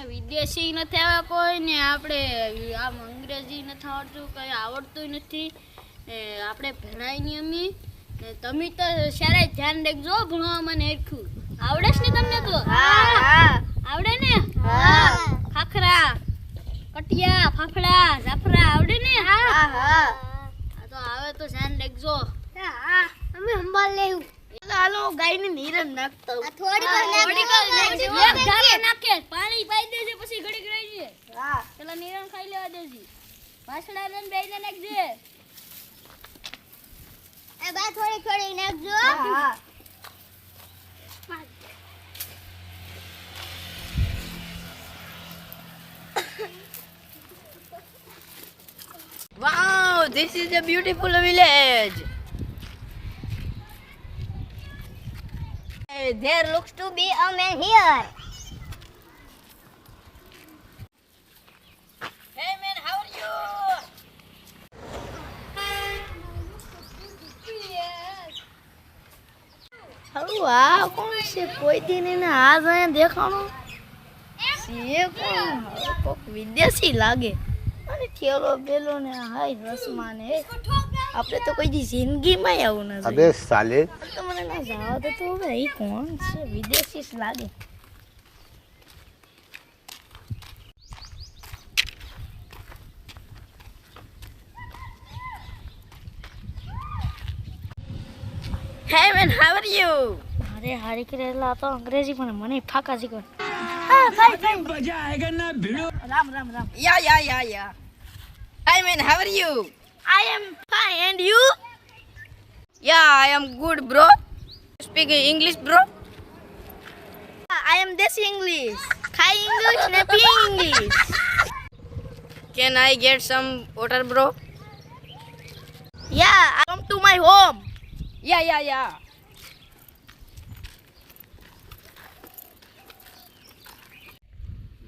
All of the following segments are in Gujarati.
વિદેશી નથી આવે કોઈ ને આપણે આમ અંગ્રેજી નથી આવડતું કઈ આવડતું નથી આપણે ભણાઈ નહીં અમે તમે તો સારા ધ્યાન રાખજો ભણવામાં ને એકું આવડે છે ને તમને તો હા આવડે ને હા ખાખરા કટિયા ફાફડા જાફરા આવડે ને હા હા તો આવે તો ધ્યાન રાખજો હા અમે સંભાળ લેવું હાલો ગાયને નીરણ નાખતો થોડી નાખે પાણી પાઈ દેજે પછી ઘડી રહી છે હા પેલા નીરણ ખાઈ લેવા દેજે પાછળા રન બેઈને નાખજે એ બા થોડી નાખજો હા Wow, this is a beautiful village. There looks to be a man here. Hey man, how are you? Hello, कौन से कोई दिन ने आज आया देखानो ये कौन कोक विदेशी लागे अरे ठेलो बेलो ने हाय रसमा ने આપણે તો કોઈ દી જિંદગીમાં આવું ન अबे साले તો મને ના જાવ તો ભાઈ કોણ છે વિદેશી જ લાગે Hey man, how are you? અરે હારી કરેલા તો અંગ્રેજી પણ મને ફાકા શીખવ હા ભાઈ मजा आएगा ना भिड़ो Ram Yeah. Hi man, how are you? I am fine and you Yeah, I am good, bro. Speak English, bro. I am this English ખાઈ English ને પી English Can I get some water, bro? Yeah, I come to my home. Yeah.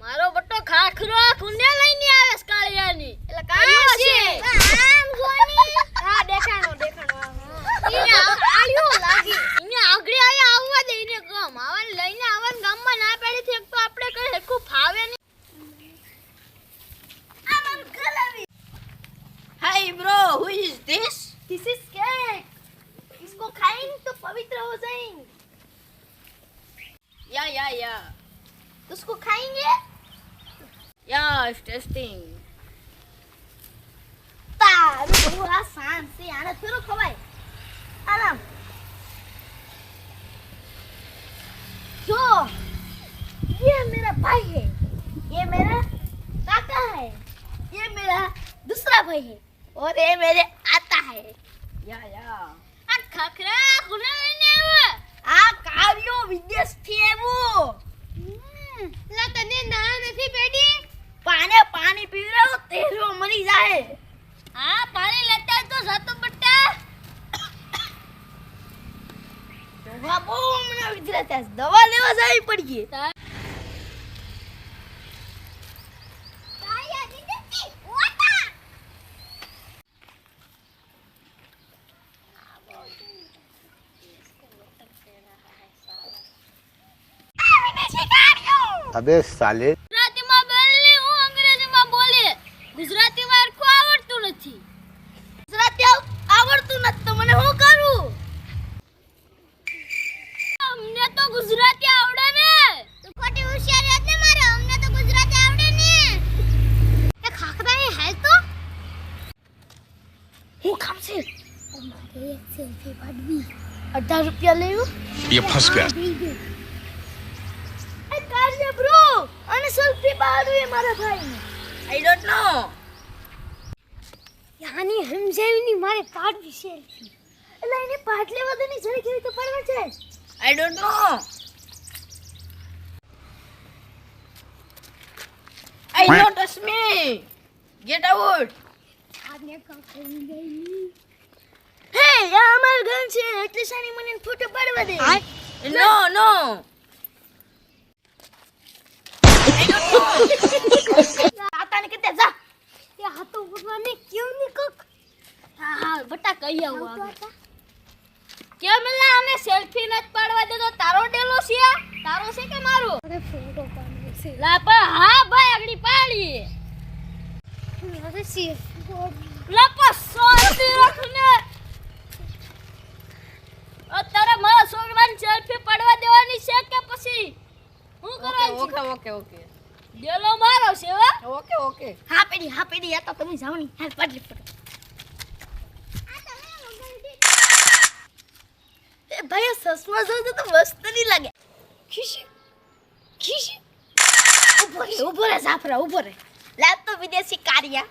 મારો બટ્ટો ખાખરો કુંડે લઈને આવે કાળિયાની એટલે કાયો છે આમ જોની હા દેખાણો ઈને આલ્યો લાગી ઈને આગળ આયા આવવા દે ઈને ગામ આવન લઈને આવન ગામમાં ના પેડી થી એક તો આપણે કઈ હરખું ફાવે નહીં આમ ગલાવી Hi, bro. Who is this? This is cake. इसको खाएंगे तो पवित्र हो जाएंगे. Yeah. तो उसको खाएंगे? Yeah, it's testing. तारू बहुत आसान से आना फिरो खवाए. आराम. जो ये मेरा भाई है. ये मेरा काका है. ये मेरा दूसरा भाई है. और ये मेरे आता है. Yeah. આ ખાખરા કોને લઈને આવ્યો આ કાવ્યો વિદેશથી આવ્યો લા તને ના નથી પેડી પાણી પીવરાવ તેરો મરી જાય હા પાણી લેતા તો જતો બટ્ટા દવા બહુ મને વિચારતા દવા લેવા જાવી પડી अबे साले ગુજરાતીમાં બોલી હું અંગ્રેજીમાં બોલે ગુજરાતીમાં હરખું આવડતું નથી ગુજરાતી આવડતું નથી તો મને શું કરું અમને તો ગુજરાતી આવડે ને તું ખોટી હોશિયારી હતી મારે અમને તો ગુજરાતી આવડે ને એ ખાખરા એ હાલ તો હું કામ છે મારે એક સેલ્ફી પાડવી 18 રૂપિયા લેવું ये फंस गया કાઢે બ્રો અને સેલ્ફી પાડવી મારા ભાઈને I don't know. યાની સમજાવીની મારે પાડવી સેલ્ફી એટલે એને પાડ લેવા દેની જરી કેવી તો પાડવા છે I don't know. I don't touch me. Get out. આને કામ કરી ગઈ હે યા અમાર ઘર છે એટલે સાની મને ફોટો પાડવા દે No. આતાને કતે જા તે હાથો ભગવાને ક્યું ની કોક હા બટા કઈ આવું આગળ કેમ મેલા અમે સેલ્ફી નત પાડવા દેતો તારો ડેલો છે કે મારો અરે ફોટો પાડવો છે લા પણ હા ભાઈ આગળી પાડી લા પણ સોતી રાખને અત્યારે મારા છોકરાને સેલ્ફી પડવા દેવાની છે કે પછી હું કરવાનું છે ઓકે ડેલો મારો છે હો ઓકે હા પેડી આ તો તમે જાવ ની હાલ પાડી પડો એ ભાઈ સસમા જો તો મસ્ત નહીં લાગે ખીશ ઉભો રે જાફરા ઉભો રે લાવ તો વિદેશી કારિયા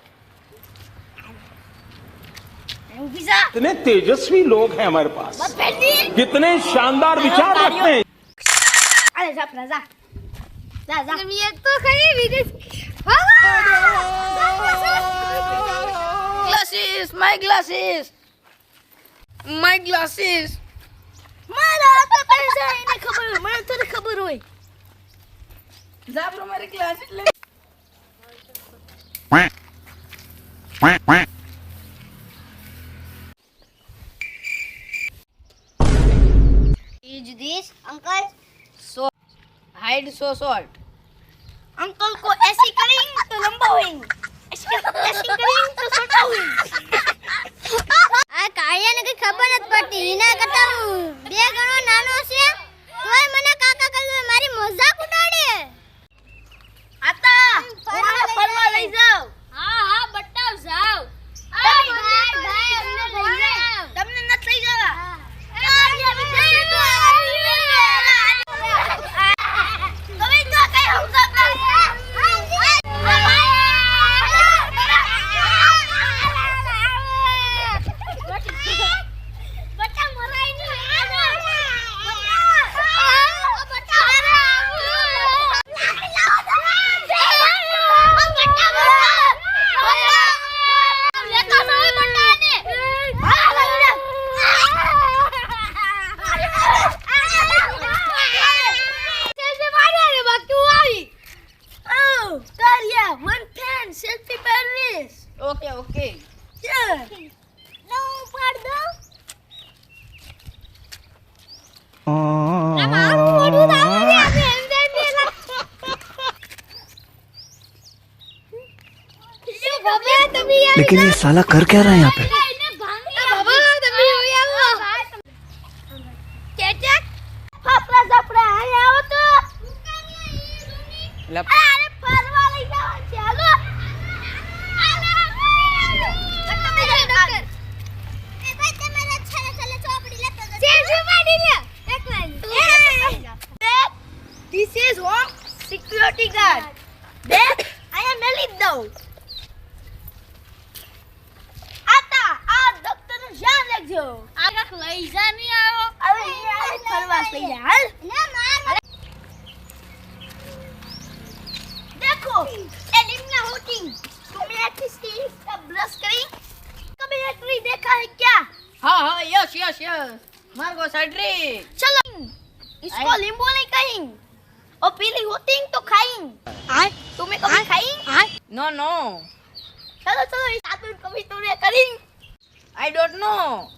ઊભી જા कितने तेजस्वी लोग हैं हमारे पास બસ પેડી कितने शानदार विचार रखते हैं અરે જાફરા જા તમે એક તો ખરી વિદેશી Glasses, my glasses. મારા તો પૈસા એને ખબર હોય મને તો ખબર હોય જાફરો મારી glasses લે. Is this uncle? So hide so short. Uncle को ऐसे करेंगे तो लंबा होएंगे ऐसे करेंगे तो छोटा होएंगे આ કાયાને કઈ ખબર જ પડતી એના કરતા હું બે ગણો નાનો છે તોય મને કાકા કહ્યું મારી મજાક ઉડાડે આતા મને ફરવા લઈ જાવ હા બતાવ જાવ ભાઈ અમને લઈ જાવ તમને નથી લઈ જવા તમે તો કઈ બટા મરાઈ સેલ્ફી પરવીસ Okay. નો પાડ દો लेकिन ये साला कर क्या रहा है यहाँ पे Lap. અરે ફરવા લઈ જાવ ચાલો This is home security guard. Then I am Melid though. આતા આ ડોક્ટર નું ધ્યાન રાખજો. આ કાક લઈ જા નહીં આવો હવે અહીંયા ફરવા લઈ જા હાલ. देखो एलिमिना होटिंग तुम्हें किसकी इसका ब्रश करी कभी एक्टरी देखा है क्या हाँ, yes. Margo Sadri. चलो इसको लींबू नहीं कहेंगे और पीली होती तो खाएंगे तुम्हें कभी खाएंगे No. चलो इस आदमी कभी तुमने करेंगे I don't know.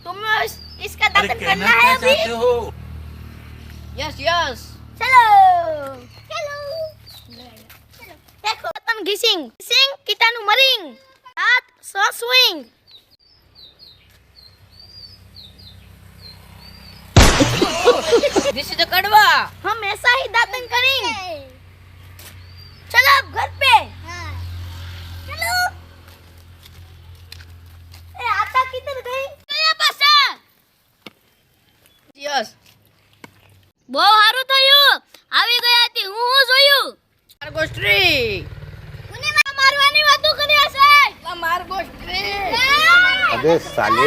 तुम्हें इसका दातन करना है अभी Yes. चलो देखो दातन घिसिंग कीटाणु मरिंग दांत ससुइंग This is the kadwa. हम ऐसा ही दातन करेंगे चलो अब घर पे चलो ए आता किधर गई કયા પાછા Yes. બહુ સારું થયું આવી ગયા હતી હું જોયું Margo Street. મને મારવાની વાતો કર્યા છે Margo Street. अबे साले